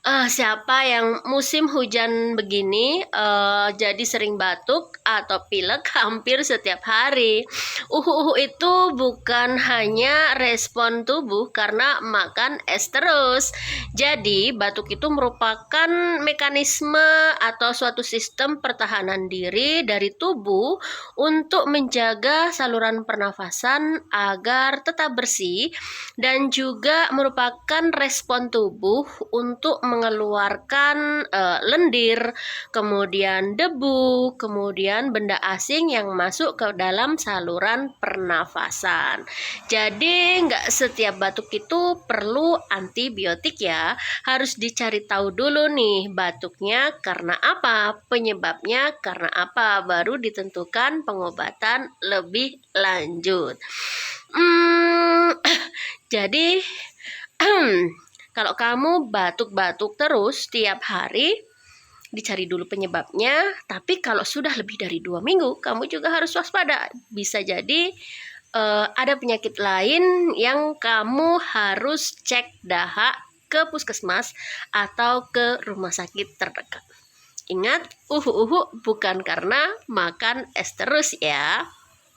Siapa yang musim hujan begini jadi sering batuk atau pilek hampir setiap hari. Uhu-uhu itu bukan hanya respon tubuh karena makan es terus. Jadi, batuk itu merupakan mekanisme atau suatu sistem pertahanan diri dari tubuh untuk menjaga saluran pernafasan agar tetap bersih dan juga merupakan respon tubuh untuk mengeluarkan lendir, kemudian debu, kemudian benda asing yang masuk ke dalam saluran pernafasan. Jadi nggak setiap batuk itu perlu antibiotik ya. Harus dicari tahu dulu nih batuknya karena apa, penyebabnya karena apa, baru ditentukan pengobatan lebih lanjut. Hmm, jadi kalau kamu batuk-batuk terus tiap hari, dicari dulu penyebabnya. Tapi kalau sudah lebih dari 2 minggu, kamu juga harus waspada. Bisa jadi ada penyakit lain yang kamu harus cek dahak ke puskesmas atau ke rumah sakit terdekat. Ingat, bukan karena makan es terus ya.